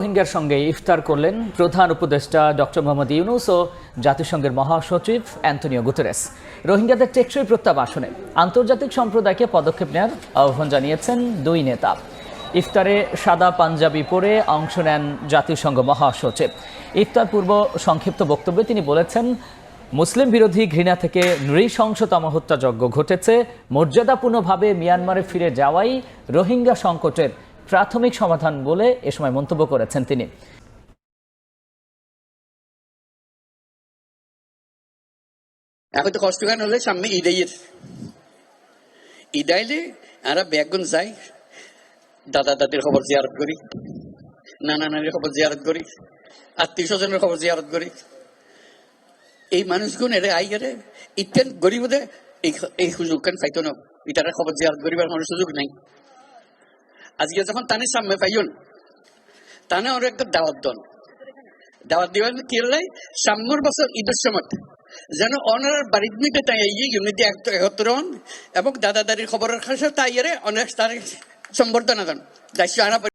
রোহিঙ্গার সঙ্গে ইফতার করলেন প্রধান উপদেষ্টা ডক্টর মোহাম্মদ ইউনূস ও জাতিসংঘের মহাসচিব অ্যান্তনিও গুতেরেস। রোহিঙ্গাদের টেকসই প্রত্যাবাসনে আন্তর্জাতিক সম্প্রদায়কে পদক্ষেপ নেওয়ার আহ্বান জানিয়েছেন দুই নেতা। ইফতারে সাদা পাঞ্জাবি পরে অংশ নেন জাতিসংঘ মহাসচিব। ইফতার পূর্ব সংক্ষিপ্ত বক্তব্যে তিনি বলেছেন, মুসলিম বিরোধী ঘৃণা থেকে নৃশংসতম হত্যাযজ্ঞ ঘটেছে। মর্যাদাপূর্ণভাবে মিয়ানমারে ফিরে যাওয়াই রোহিঙ্গা সংকটের প্রাথমিক সমাধান বলে এ সময় মন্তব্য করেছেন তিনি। এখন তো কষ্ট কেন হলে সামনে ঈদাইলে আমরা ব্যাগুন যাই, দাদা দাদির খবর জিয়ারত করি, নানা নানির খবর জিয়ারত করি, আত্মীয় স্বজনের খবর জিয়ারত করি। এই মানুষগুন এর আইয়ারে ইত্যেন গরিবদের এই সুযোগ কেন পাইতো না, ইটারা খবর জিয়ারত করিবার কোনো সুযোগ নাই। আজকে যখন তানে সামনে পাইন, তানে ওর একটা দাওয়াত দিবেন কিরলাই সামনের বছর ঈদের সময় যেন অনার বাড়ির মিটে তাই ইউনিটি একত্র হন এবং দাদা দাদির খবরের খাসে তাই অনেক তার সম্বর্ধনা দেন।